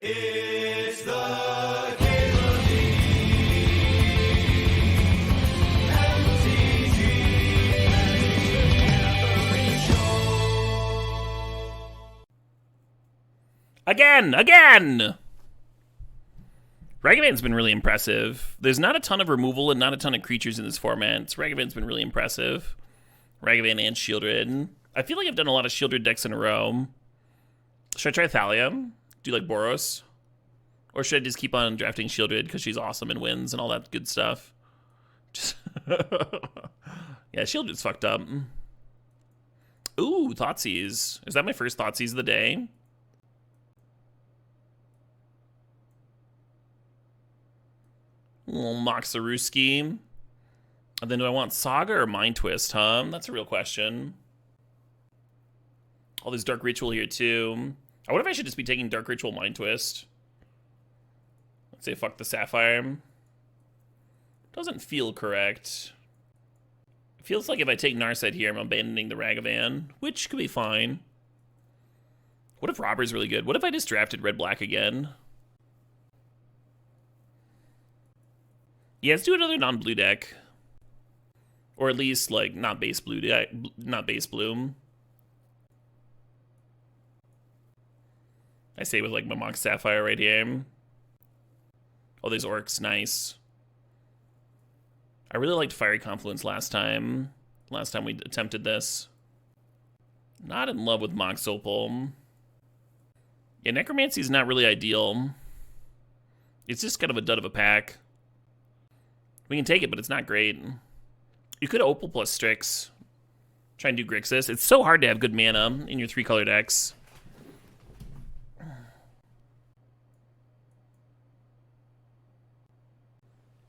It's the Cable Again! Ragavan's been really impressive. There's not a ton of removal and not a ton of creatures in this format. So Ragavan's been really impressive. Ragavan and Shieldred. I feel like I've done a lot of Shieldred decks in a row. Should I try Thalia? Do like Boros? Or should I just keep on drafting Shieldred because she's awesome and wins and all that good stuff? Just yeah, Shieldred's fucked up. Ooh, Thoughtseize. Is that my first Thoughtseize of the day? Little Moxaruski. And then do I want Saga or Mind Twist, huh? That's a real question. Oh, there's Dark Ritual here too. I wonder if I should just be taking Dark Ritual Mind Twist. Let's say fuck the Sapphire. Doesn't feel correct. It feels like if I take Narset here, I'm abandoning the Ragavan, which could be fine. What if Robber's really good? What if I just drafted Red-Black again? Yeah, let's do another non-blue deck. Or at least, like, not base blue deck, not base blue. I say with, like, my Mox Sapphire right here. Oh, there's Orcs, nice. I really liked Fiery Confluence last time. Last time we attempted this. Not in love with Mox Opal. Yeah, Necromancy's not really ideal. It's just kind of a dud of a pack. We can take it, but it's not great. You could Opal plus Strix. Try and do Grixis. It's so hard to have good mana in your 3-color decks.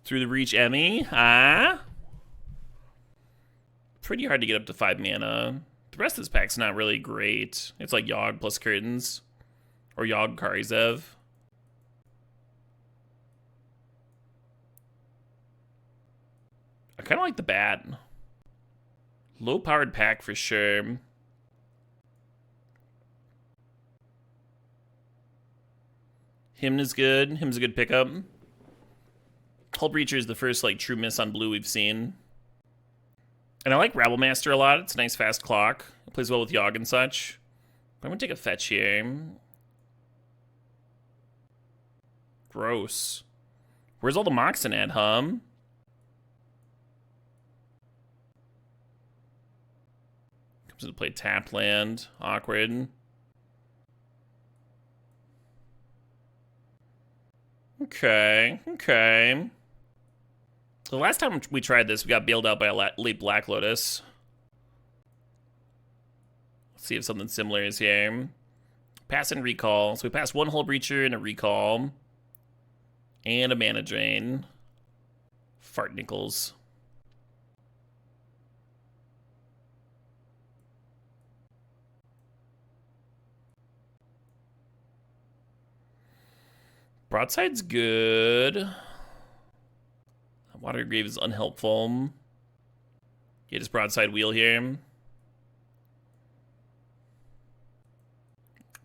Through the Reach Emmy. Pretty hard to get up to 5 mana. The rest of this pack's not really great. It's like Yogg plus Curtains. Or Yogg Karizev. I kind of like the Bat. Low-powered pack for sure. Hymn is good. Hymn's a good pickup. Hull Breacher is the first, like, true miss on blue we've seen. And I like Rabblemaster a lot. It's a nice fast clock. It plays well with Yogg and such. I'm going to take a fetch here. Gross. Where's all the Moxen at, huh? Comes into play tap land. Awkward. Okay. The last time we tried this, we got bailed out by a late Black Lotus. Let's see if something similar is here. Pass and recall. So we passed one Hull Breacher and a recall. And a mana drain. Fart nickels. Broadside's good. Watergrave is unhelpful. Yeah, just Broadside Wheel here.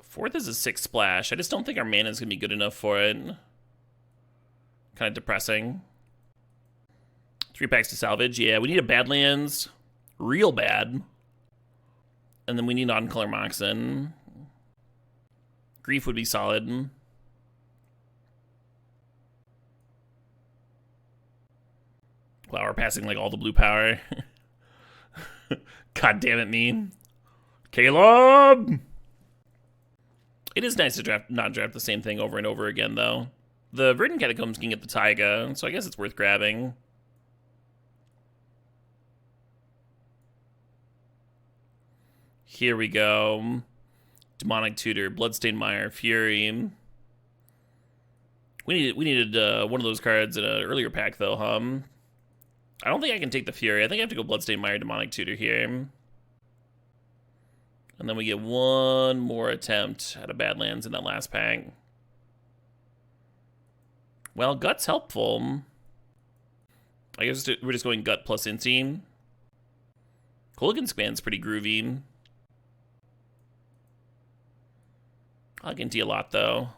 Fourth is a 6 splash. I just don't think our mana is going to be good enough for it. Kind of depressing. 3 packs to salvage. Yeah, we need a Badlands. Real bad. And then we need non-color Moxen. Grief would be solid. Wow, we're passing like all the blue power. God damn it, me. Caleb! It is nice to not draft the same thing over and over again, though. The Verdant Catacombs can get the Taiga, so I guess it's worth grabbing. Here we go. Demonic Tutor, Bloodstained Mire, Fury. We needed one of those cards in an earlier pack, though, huh? I don't think I can take the Fury. I think I have to go Bloodstained Mire, Demonic Tutor here. And then we get one more attempt at a Badlands in that last pack. Well, Gut's helpful. I guess we're just going Gut plus Inti. Hooligan Span's pretty groovy. I like Inti a lot, though.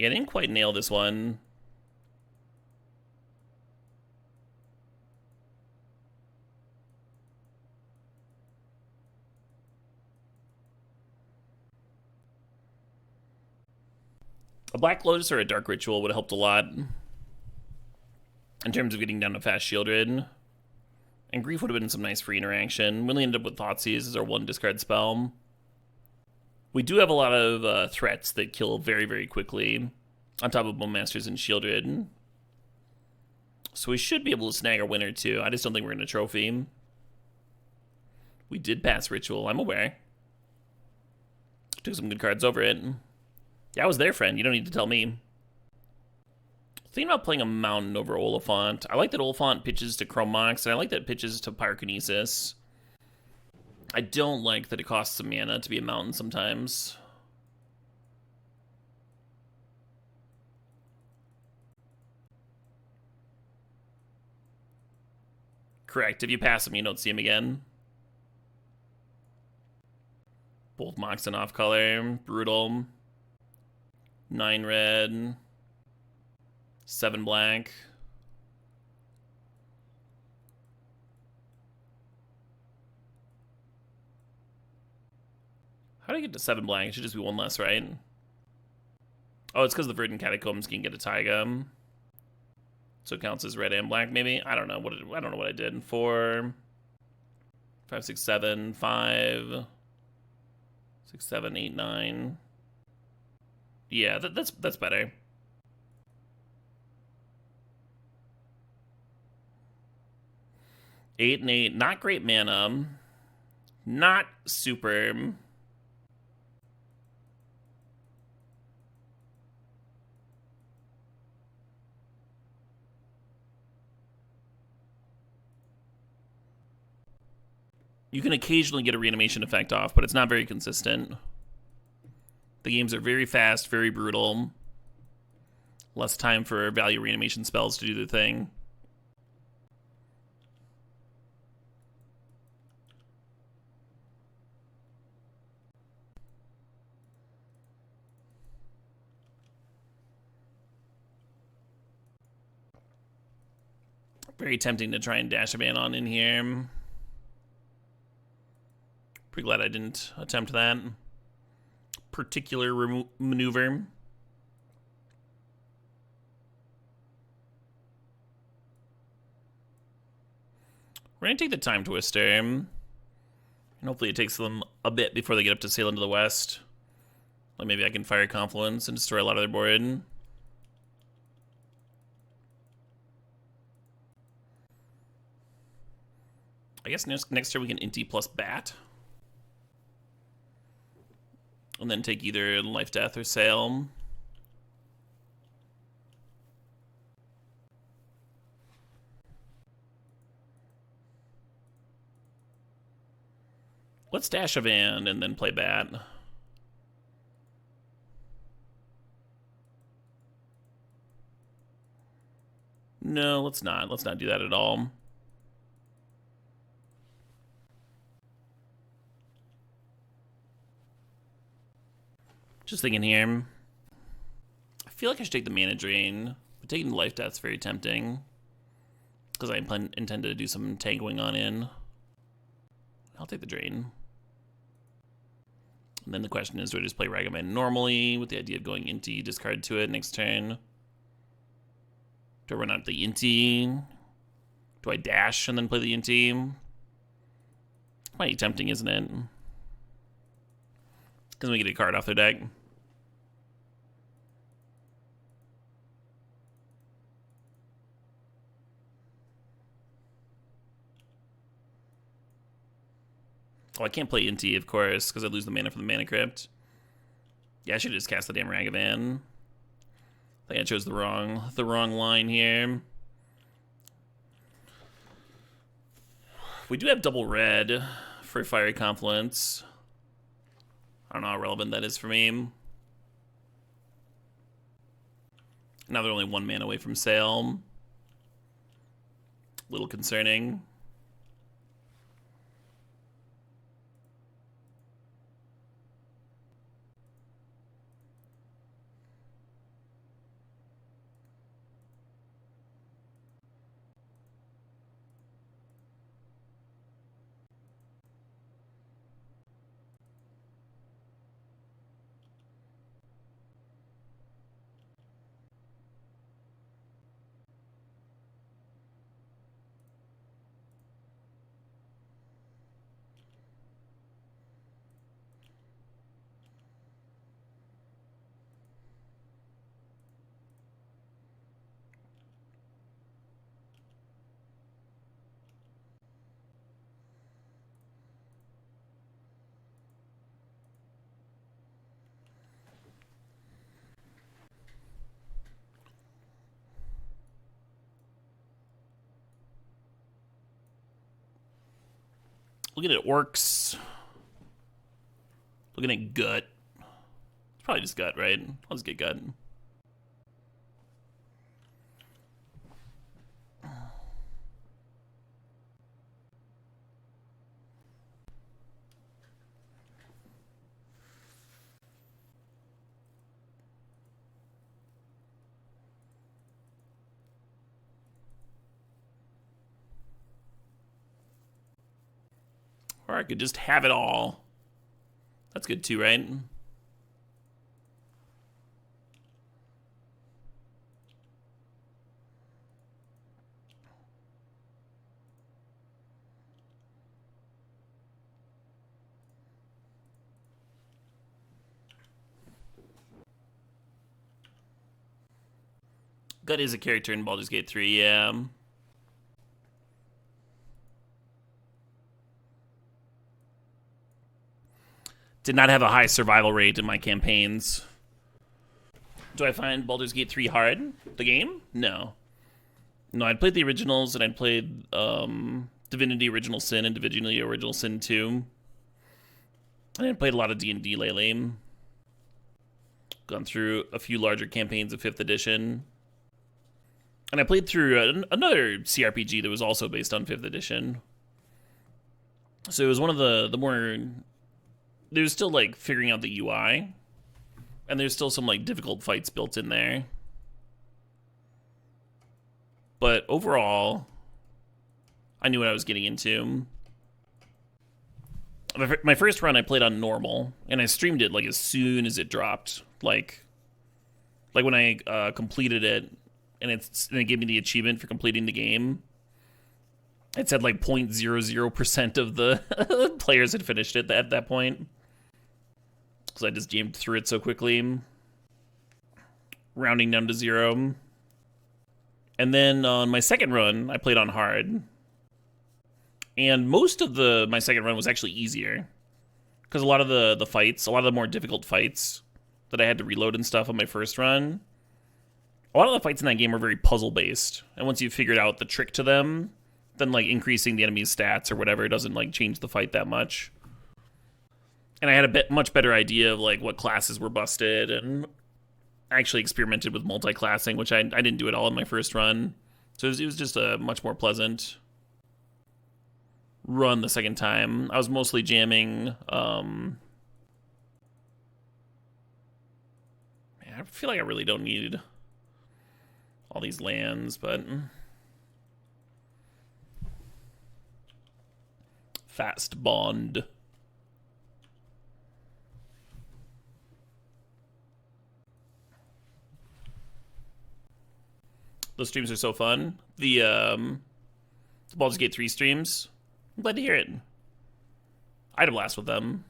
Yeah, I didn't quite nail this one. A Black Lotus or a Dark Ritual would have helped a lot in terms of getting down to fast Shieldred. And Grief would have been some nice free interaction. We only ended up with Thoughtseize as our one discard spell. We do have a lot of threats that kill very, very quickly, on top of Bowmasters and Shieldred. So we should be able to snag our winner too. I just don't think we're going to trophy. We did pass Ritual, I'm aware. Took some good cards over it. Yeah, I was there, friend. You don't need to tell me. Thinking about playing a Mountain over Oliphant. I like that Oliphant pitches to Chrome Mox, and I like that it pitches to Pyrokinesis. I don't like that it costs some mana to be a Mountain sometimes. Correct. If you pass him, you don't see him again. Both Mox and off color. Brutal. 9 red. 7 black. How do I get to 7 black? It should just be 1 less, right? Oh, it's because the Verdant Catacombs can get a Taiga. So it counts as red and black, maybe? I don't know what I did. 4, 5, 6, 7, 5, 6, 7, 8, 9. Yeah, that's better. Eight and 8, not great mana. Not super. You can occasionally get a reanimation effect off, but it's not very consistent. The games are very fast, very brutal. Less time for value reanimation spells to do the thing. Very tempting to try and dash a ban on in here. Pretty glad I didn't attempt that particular maneuver. We're going to take the Time Twister. And hopefully it takes them a bit before they get up to Sail into the West. Like maybe I can fire Confluence and destroy a lot of their board. I guess next turn we can Inti plus Bat. And then take either Life, Death, or Sail. Let's dash a Van and then play Bat. No, let's not. Let's not do that at all. Just thinking here. I feel like I should take the Mana Drain, but taking the Life Death's very tempting. Because I intend to do some tangoing on in. I'll take the Drain. And then the question is, do I just play Ragavan normally with the idea of going Inti, discard to it next turn? Do I run out the Inti? Do I dash and then play the Inti? Might be tempting, isn't it? Because we get a card off their deck. Oh, I can't play Inti, of course, because I lose the mana from the Mana Crypt. Yeah, I should just cast the damn Ragavan. I think I chose the wrong line here. We do have double red for Fiery Confluence. I don't know how relevant that is for me. Now they're only 1 mana away from Sail. Little concerning. Looking at orcs. Looking at gut. It's probably just gut, right? I'll just get gut. Or I could just have it all. That's good too, right? Gut is a character in Baldur's Gate 3, yeah. Did not have a high survival rate in my campaigns. Do I find Baldur's Gate 3 hard? The game? No. No, I'd played the originals, and I'd played Divinity Original Sin and Divinity Original Sin 2. And I played a lot of D&D lately. Gone through a few larger campaigns of 5th edition. And I played through another CRPG that was also based on 5th edition. So it was one of the more... There's still, like, figuring out the UI. And there's still some, like, difficult fights built in there. But overall, I knew what I was getting into. My first run I played on normal, and I streamed it, like, as soon as it dropped. Like when I completed it, and it gave me the achievement for completing the game. It said, like, 0.00% of the players had finished it at that point. So I just jammed through it so quickly. Rounding down to 0. And then on my second run, I played on hard. And most of my second run was actually easier. Because a lot of the fights, a lot of the more difficult fights that I had to reload and stuff on my first run, a lot of the fights in that game are very puzzle-based. And once you've figured out the trick to them, then, like, increasing the enemy's stats or whatever doesn't, like, change the fight that much. And I had a much better idea of, like, what classes were busted, and I actually experimented with multi-classing, which I didn't do at all in my first run. So it was just a much more pleasant run the second time. I was mostly jamming... Man, I feel like I really don't need all these lands, but... Fast Bond. Those streams are so fun. The Baldur's Gate 3 streams, I'm glad to hear it. I had a blast with them.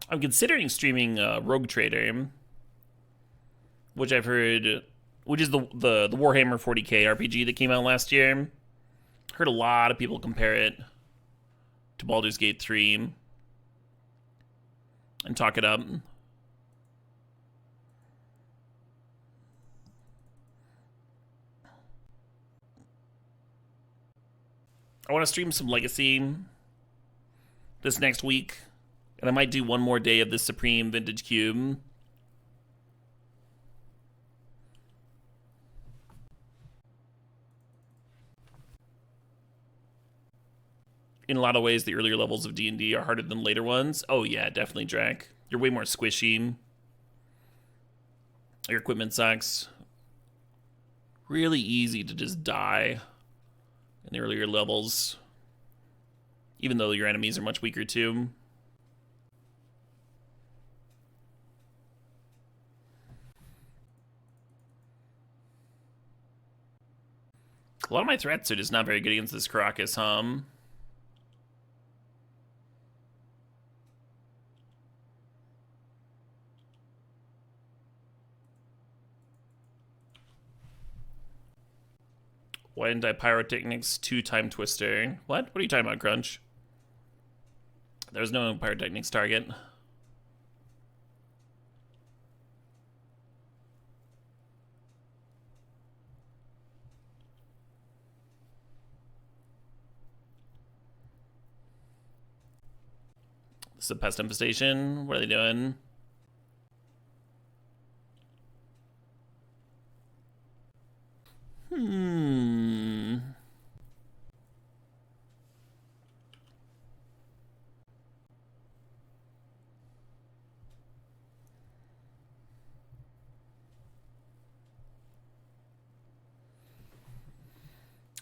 I'm considering streaming Rogue Trader, which I've heard, which is the Warhammer 40k RPG that came out last year. Heard a lot of people compare it to Baldur's Gate 3 and talk it up. I want to stream some Legacy this next week, and I might do one more day of this Supreme Vintage Cube. In a lot of ways, the earlier levels of D&D are harder than later ones. Oh yeah, definitely, Drac. You're way more squishy. Your equipment sucks. Really easy to just die in the earlier levels, even though your enemies are much weaker too. A lot of my threats are just not very good against this Caracas, Why didn't I Pyrotechnics 2 Time Twister? What? What are you talking about, Crunch? There's no Pyrotechnics target. This is a pest infestation. What are they doing?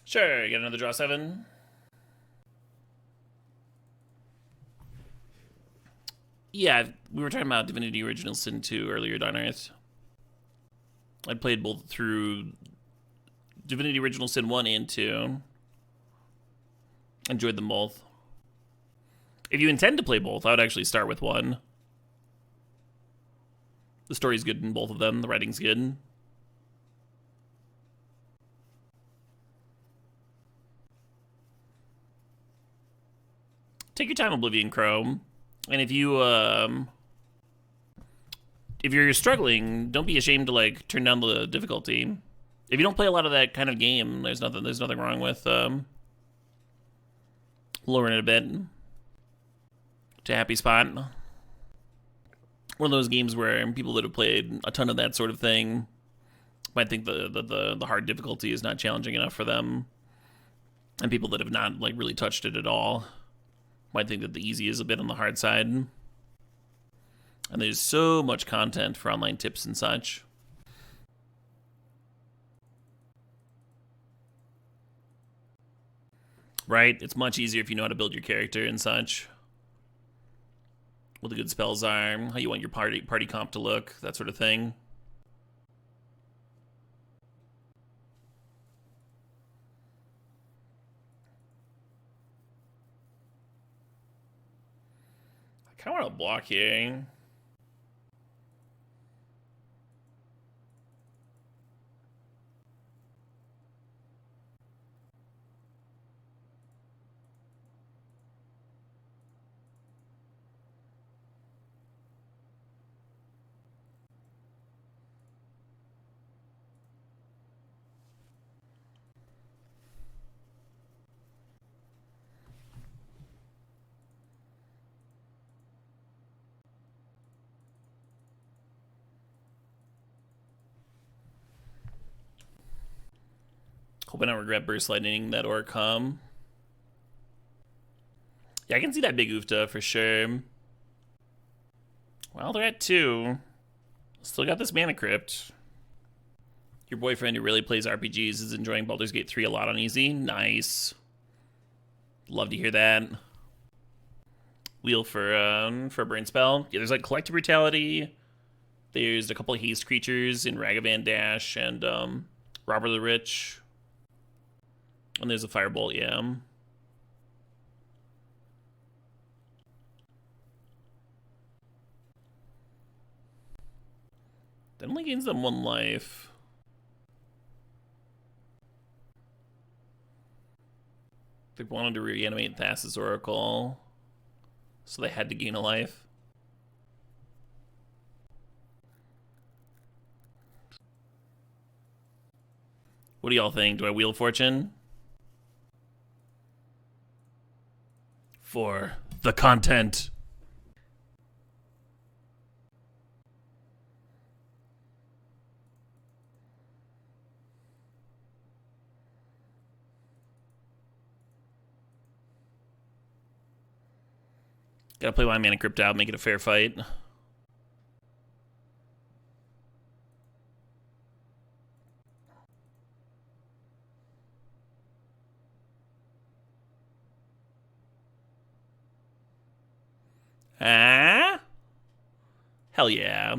Sure, get another draw 7. Yeah, we were talking about Divinity Original Sin 2 earlier, Donarth. I played both through Divinity Original Sin 1 and 2. Enjoyed them both. If you intend to play both, I would actually start with 1. The story's good in both of them. The writing's good. Take your time, Oblivion Chrome. And if you're struggling, don't be ashamed to like turn down the difficulty. If you don't play a lot of that kind of game, there's nothing wrong with lowering it a bit to a happy spot. One of those games where people that have played a ton of that sort of thing might think the hard difficulty is not challenging enough for them, and people that have not like really touched it at all might think that the easy is a bit on the hard side. And there's so much content for online tips and such. Right? It's much easier if you know how to build your character and such. What the good spells are, how you want your party comp to look, that sort of thing. I kind of want to block here. Hoping I regret Burst Lightning that or come. Yeah, I can see that big oofta for sure. Well, they're at 2. Still got this Mana Crypt. Your boyfriend who really plays RPGs is enjoying Baldur's Gate 3 a lot on easy. Nice. Love to hear that. Wheel for Burn Spell. Yeah, there's like Collective Brutality. There's a couple of haste creatures in Ragavan Dash and Robber the Rich. And there's a Firebolt, yeah. That only gains them 1 life. They wanted to reanimate Thassa's Oracle, so they had to gain a life. What do y'all think? Do I Wheel Fortune? For the content. Gotta play my Mana Crypt out, make it a fair fight. Ah? Hell yeah.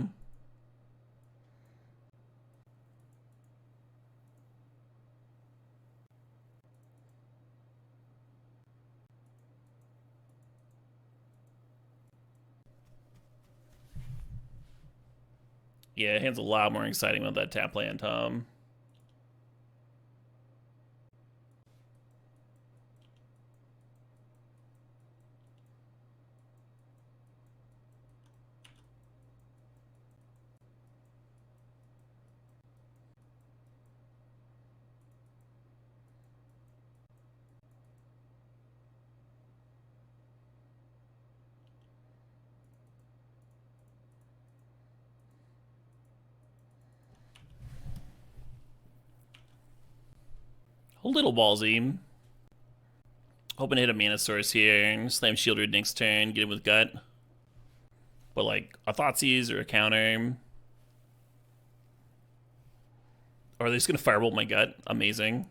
Yeah, hand's a lot more exciting with that tap land, Tom. A little ballsy. Hoping to hit a mana source here. Slam Shieldred next turn. Get him with Gut. But like a Thoughtseize or a counter. Or are they just gonna Firebolt my Gut? Amazing.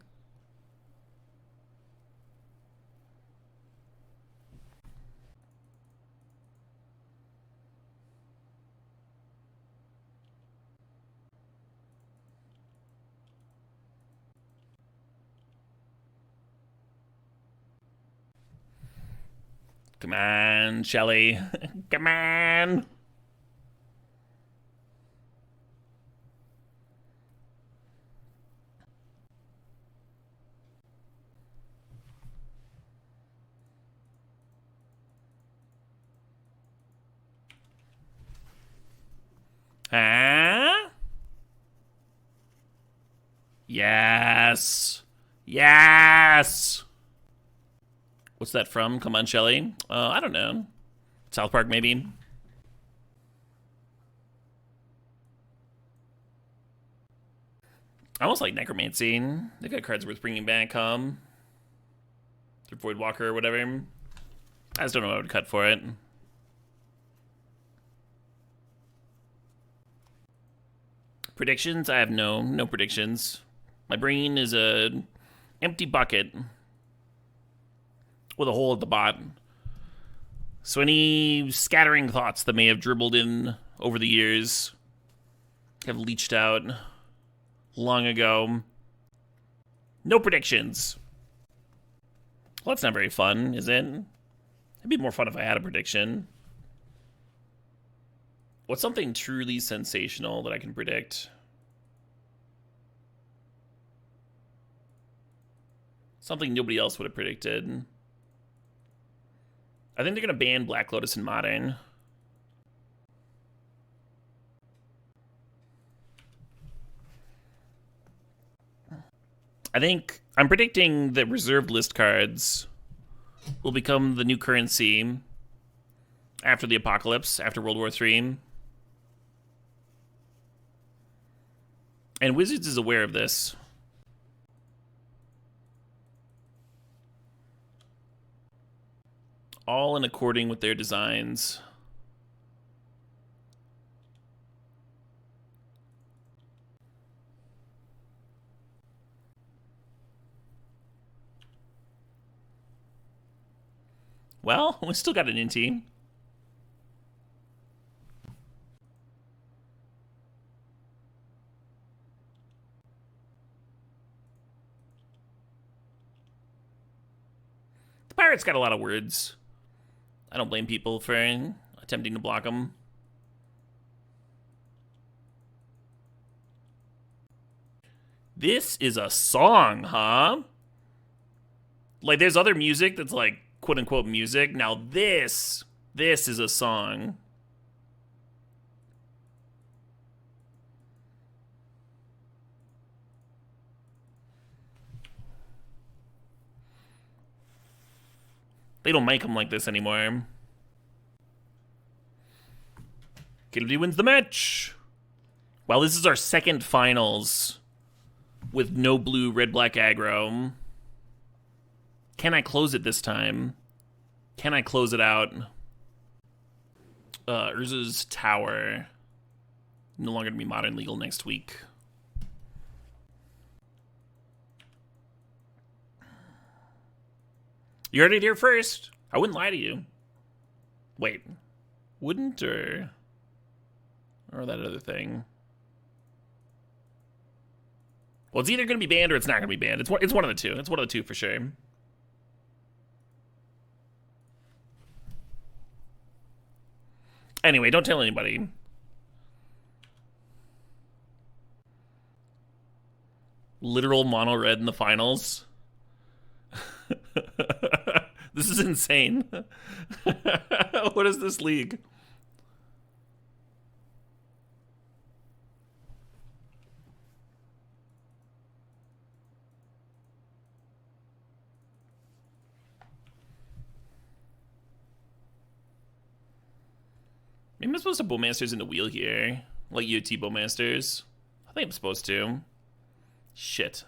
Come on, Shelly. Come on. Huh? Yes. Yes. What's that from? Come on, Shelly. I don't know. South Park, maybe. I almost like Necromancy. They got cards worth bringing back, through Voidwalker or whatever. I just don't know what I would cut for it. Predictions? I have no predictions. My brain is a empty bucket with a hole at the bottom. So any scattering thoughts that may have dribbled in over the years have leached out long ago. No predictions. Well, that's not very fun, is it? It'd be more fun if I had a prediction. What's something truly sensational that I can predict? Something nobody else would have predicted. I think they're going to ban Black Lotus in Modern. I think I'm predicting that reserved list cards will become the new currency after the apocalypse, after World War III. And Wizards is aware of this. All in according with their designs. Well, we still got an Inti. The Pirate's got a lot of words. I don't blame people for attempting to block them. This is a song, huh? Like, there's other music that's like quote-unquote music. Now this is a song. They don't make them like this anymore. Kennedy wins the match. Well, this is our second finals with no blue, red, black aggro. Can I close it this time? Can I close it out? Urza's Tower. No longer going to be modern legal next week. You heard it here first. I wouldn't lie to you. Wait. Wouldn't or that other thing? Well, it's either going to be banned or it's not going to be banned. It's one of the two. It's one of the two for sure. Anyway, don't tell anybody. Literal mono red in the finals. This is insane. What is this league? Maybe I'm supposed to Bowmasters in the wheel here. Like UT Bowmasters. I think I'm supposed to. Shit.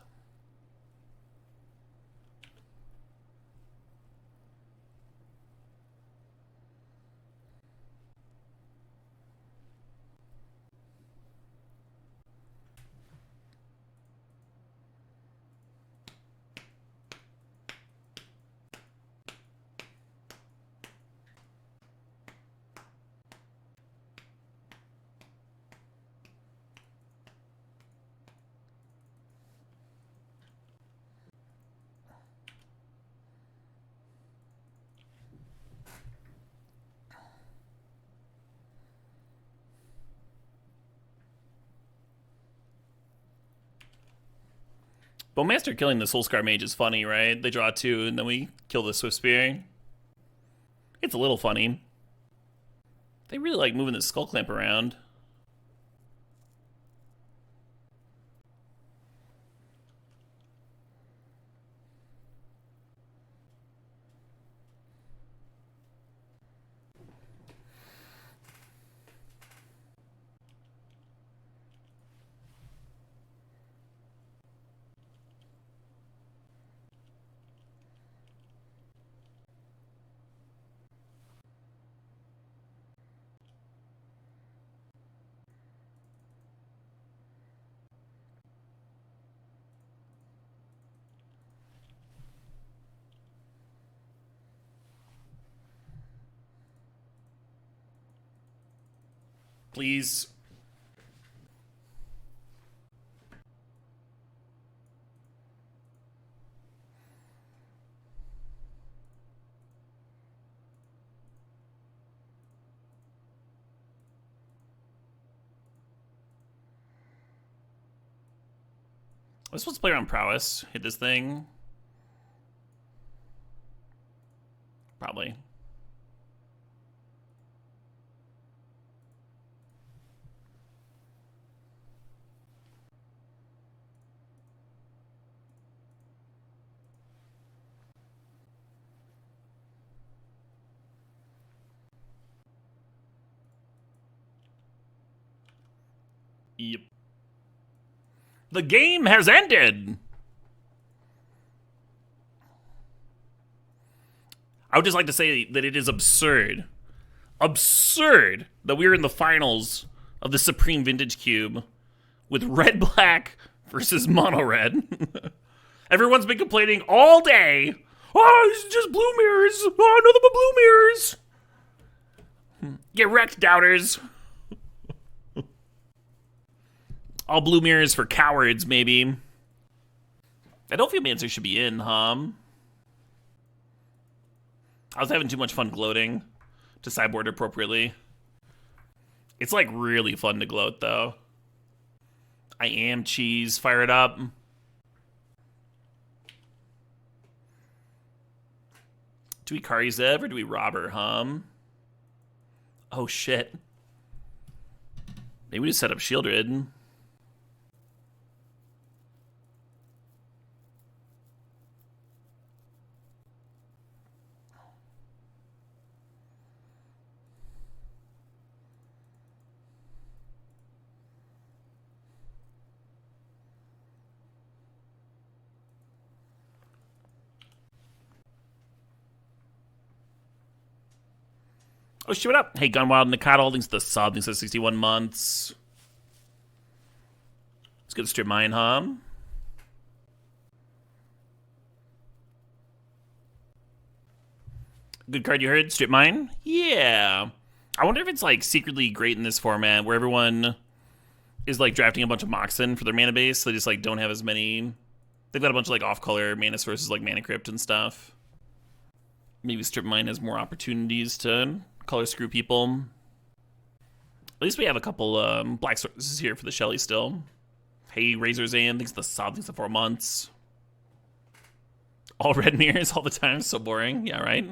Bowmaster killing the Soulscar Mage is funny, right? They draw 2, and then we kill the Swift Spear. It's a little funny. They really like moving the Skull Clamp around. Please. I'm supposed to play around prowess. Hit this thing. Probably. Yep. The game has ended! I would just like to say that it is absurd. Absurd that we are in the finals of the Supreme Vintage Cube with red-black versus mono-red. Everyone's been complaining all day. Oh, it's just blue mirrors. Oh, nothing but blue mirrors. Get wrecked, doubters. All blue mirrors for cowards, maybe. I don't feel Mancer should be in, huh? I was having too much fun gloating to sideboard appropriately. It's like really fun to gloat, though. I am cheese. Fire it up. Do we Kari Zev or do we rob her, Oh, shit. Maybe we just set up Shieldred. Oh, shit, what up? Hey, Gunwild Nikado, thanks to the sub, thanks to the 61 months. Let's get strip mine, Good card you heard, strip mine? Yeah. I wonder if it's, like, secretly great in this format where everyone is, like, drafting a bunch of Moxen for their mana base. So they just, like, don't have as many. They've got a bunch of, like, off-color mana sources like Mana Crypt and stuff. Maybe strip mine has more opportunities to color screw people. At least we have a couple black sources here for the Shelly still. Hey, Razor's in. Thanks to the sub. Thanks to 4 months. All red mirrors all the time. So boring. Yeah, right?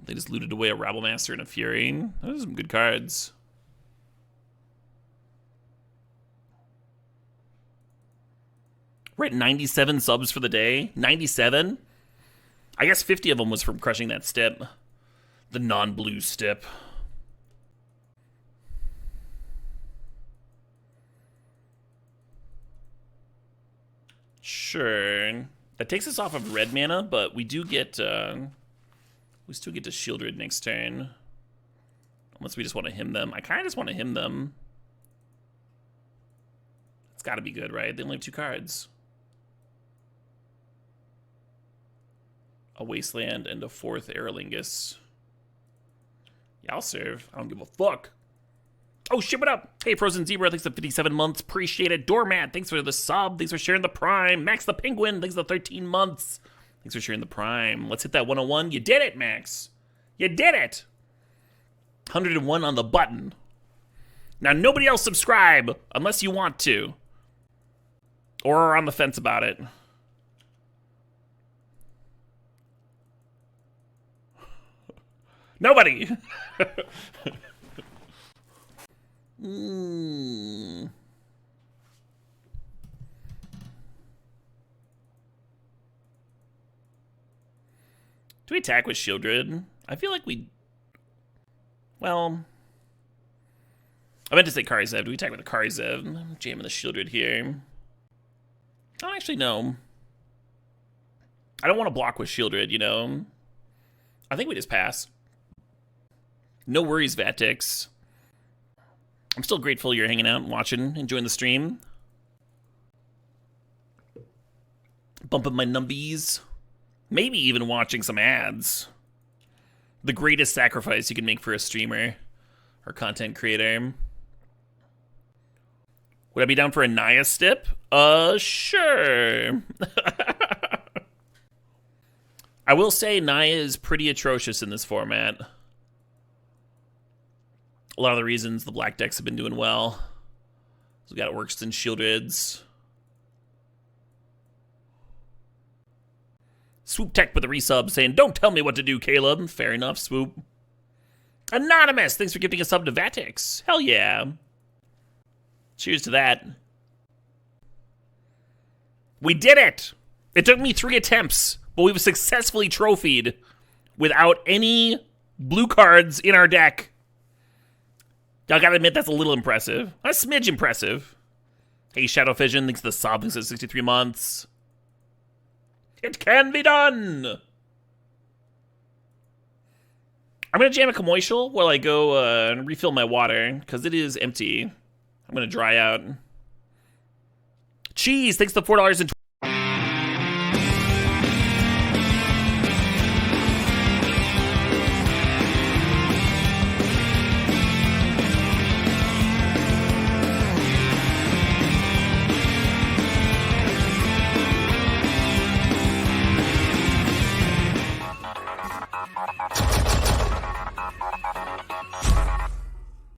They just looted away a Rabble Master and a Fury. Those are some good cards. We're at 97 subs for the day. 97? I guess 50 of them was from crushing that step. The non-blue step. Sure. That takes us off of red mana, but we do get, we still get to Shieldred next turn. Unless we just want to hymn them. I kind of just want to hymn them. It's got to be good, right? They only have 2 cards. A Wasteland and a 4th Aerolingus. Yeah, I'll serve. I don't give a fuck. Oh, shit, what up? Hey, Frozen Zebra, thanks for 57 months. Appreciate it. Doormat, thanks for the sub. Thanks for sharing the Prime. Max the Penguin, thanks for 13 months. Thanks for sharing the Prime. Let's hit that 101. You did it, Max. You did it. 101 on the button. Now, nobody else subscribe unless you want to. Or are on the fence about it. Nobody! Do we attack with Shieldred? I feel like we... Well... I meant to say Karizev. Do we attack with a Karizev? I'm jamming the Shieldred here. I don't actually know. I don't want to block with Shieldred, you know? I think we just pass. No worries, Vatix. I'm still grateful you're hanging out and watching, enjoying the stream. Bumping my numbies. Maybe even watching some ads. The greatest sacrifice you can make for a streamer or content creator. Would I be down for a Naya stip? Sure. I will say Naya is pretty atrocious in this format. A lot of the reasons the black decks have been doing well. So we got Orcs and Shieldreds. Swoop Tech with a resub saying, don't tell me what to do, Caleb. Fair enough, Swoop. Anonymous, thanks for gifting a sub to Vatix. Hell yeah. Cheers to that. We did it! It took me 3 attempts, but we've successfully trophied without any blue cards in our deck. I gotta admit, that's a little impressive. A smidge impressive. Hey, Shadow Fission, thanks to the sub, thanks to 63 months. It can be done! I'm gonna jam a Kamoishal while I go and refill my water, because it is empty. I'm gonna dry out. Cheese, thanks to $4.20.